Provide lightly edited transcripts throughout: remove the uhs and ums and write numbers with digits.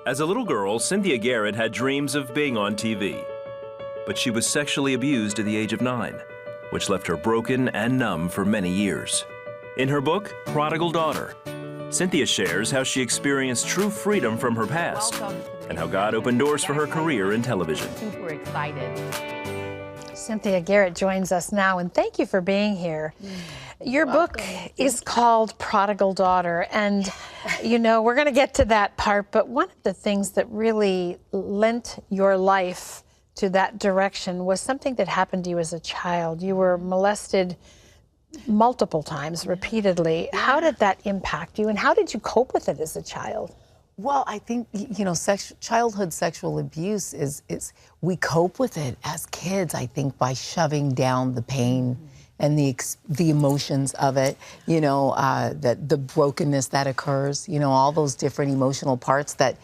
As a little girl, Cynthia Garrett had dreams of being on TV. But she was sexually abused at the age of 9, which left her broken and numb for many years. In her book, Prodigal Daughter, Cynthia shares how she experienced true freedom from her past and how God opened doors for her career in television. Super excited. Cynthia Garrett joins us now, and thank you for being here. Your book is called Prodigal Daughter, and you know, we're going to get to that part, but one of the things that really lent your life to that direction was something that happened to you as a child. You were molested multiple times, repeatedly. How did that impact you, and how did you cope with it as a child? Well, I think, you know, childhood sexual abuse is we cope with it as kids, I think, by shoving down the pain and the emotions of it, you know, the brokenness that occurs, you know, all those different emotional parts that,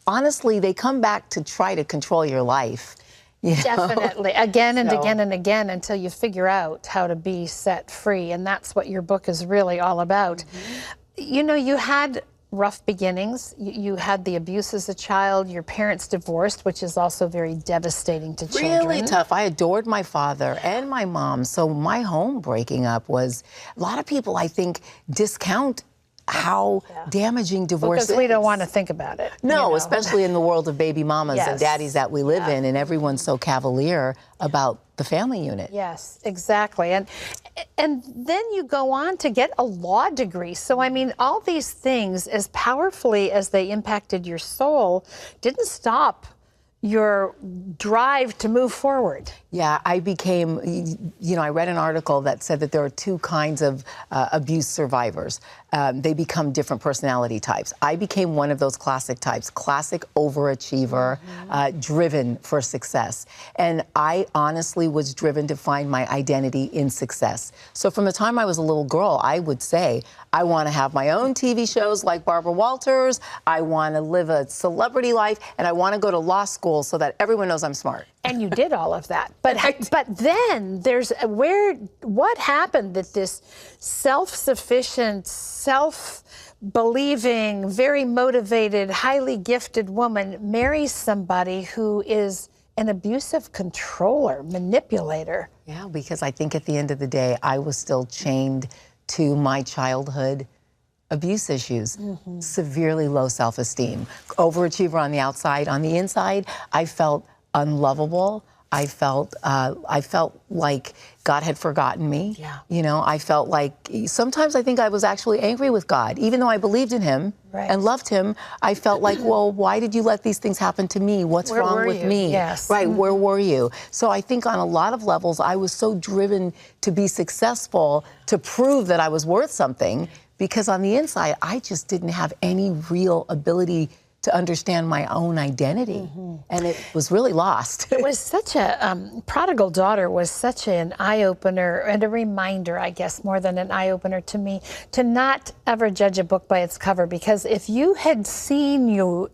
honestly, they come back to try to control your life. You know? Definitely, again and again and again, until you figure out how to be set free, and that's what your book is really all about. You know, you had rough beginnings. You had the abuse as a child. Your parents divorced, which is also very devastating to children. Really tough. I adored my father and my mom, so my home breaking up was, a lot of people, I think, discount how damaging divorce is. Because we don't want to think about it. No, you know? especially in the world of baby mamas and daddies that we live in, and everyone's so cavalier about the family unit. Yes, exactly. And then you go on to get a law degree. So, I mean, all these things, as powerfully as they impacted your soul, didn't stop your drive to move forward. Yeah, I became, you know, I read an article that said that there are two kinds of abuse survivors. They become different personality types. I became one of those classic types, classic overachiever, driven for success. And I honestly was driven to find my identity in success. So from the time I was a little girl, I would say, I want to have my own TV shows like Barbara Walters, I want to live a celebrity life, and I want to go to law school so that everyone knows I'm smart. And you did all of that. But then there's what happened that this self-sufficient, self-believing, very motivated, highly gifted woman marries somebody who is an abusive controller, manipulator? Yeah, because I think at the end of the day, I was still chained to my childhood abuse issues, severely low self-esteem, overachiever on the outside. On the inside, I felt unlovable. I felt like God had forgotten me. Yeah. You know, I felt like sometimes I think I was actually angry with God, even though I believed in him and loved him. I felt like, well, why did you let these things happen to me? What's wrong with me? Yes. Right. Where were you? So I think on a lot of levels, I was so driven to be successful, to prove that I was worth something, because on the inside, I just didn't have any real ability to understand my own identity, and it was really lost. It was such a, Prodigal Daughter was such an eye-opener and a reminder, I guess, more than an eye-opener to me, to not ever judge a book by its cover, because if you had seen you,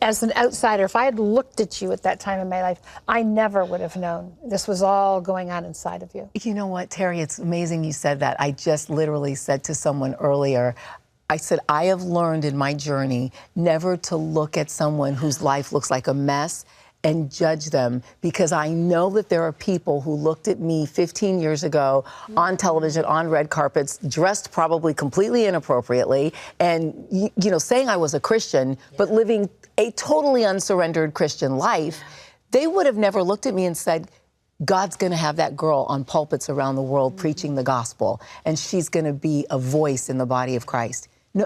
as an outsider, if I had looked at you at that time in my life, I never would have known this was all going on inside of you. You know what, Terry, it's amazing you said that. I just literally said to someone earlier, I said, I have learned in my journey never to look at someone whose life looks like a mess and judge them, because I know that there are people who looked at me 15 years ago on television, on red carpets, dressed probably completely inappropriately, and, you know, saying I was a Christian, but living a totally unsurrendered Christian life. They would have never looked at me and said, God's going to have that girl on pulpits around the world preaching the gospel, and she's going to be a voice in the body of Christ. No,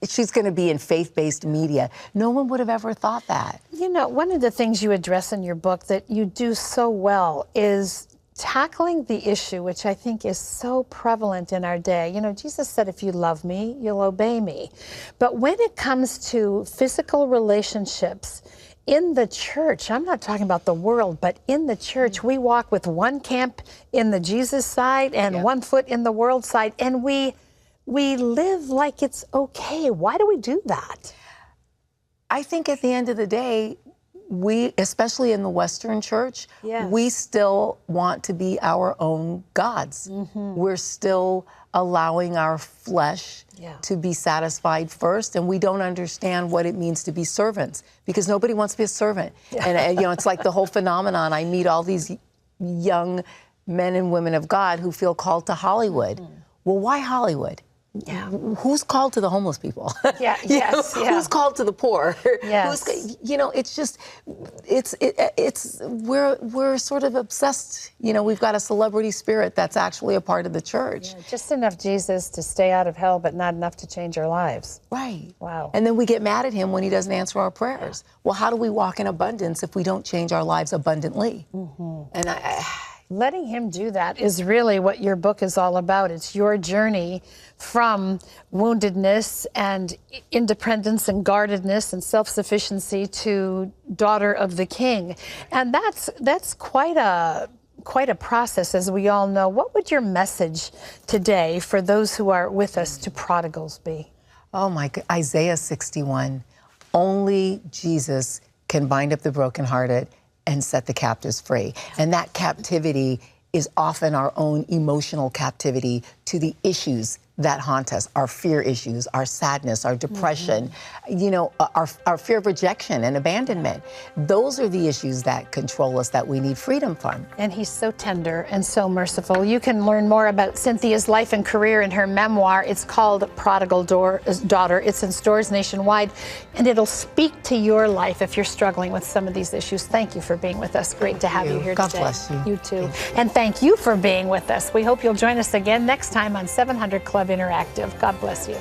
she's going to be in faith-based media. No one would have ever thought that. You know, one of the things you address in your book that you do so well is tackling the issue, which I think is so prevalent in our day. You know, Jesus said, if you love me, you'll obey me. But when it comes to physical relationships in the church, I'm not talking about the world, but in the church, we walk with one camp in the Jesus side and one foot in the world side, and we live like it's okay. Why do we do that? I think at the end of the day, we, especially in the Western church, Yes. we still want to be our own gods. We're still allowing our flesh to be satisfied first, and we don't understand what it means to be servants, because nobody wants to be a servant. And you know, it's like the whole phenomenon. I meet all these young men and women of God who feel called to Hollywood. Well, why Hollywood? Yeah. Who's called to the homeless people? Yeah. You know, Yes. Yeah. Who's called to the poor? Yes. Who's, you know, it's just, we're sort of obsessed. You know, we've got a celebrity spirit that's actually a part of the church. Yeah, just enough Jesus to stay out of hell, but not enough to change our lives. Right. Wow. And then we get mad at him when he doesn't answer our prayers. Well, how do we walk in abundance if we don't change our lives abundantly? And Letting him do that is really what your book is all about. It's your journey from woundedness and independence and guardedness and self-sufficiency to daughter of the King. And that's quite a process, as we all know. What would your message today for those who are with us to prodigals be? oh my God, Isaiah 61, only Jesus can bind up the brokenhearted and set the captives free. And that captivity is often our own emotional captivity to the issues that haunt us, our fear issues, our sadness, our depression, you know, our fear of rejection and abandonment. Those are the issues that control us, that we need freedom from. And he's so tender and so merciful. You can learn more about Cynthia's life and career in her memoir. It's called Prodigal Daughter. It's in stores nationwide, and it'll speak to your life if you're struggling with some of these issues. Thank you for being with us. Great to have you here God today. bless you. You too. And thank you for being with us. We hope you'll join us again next time on 700 Club Interactive. God bless you.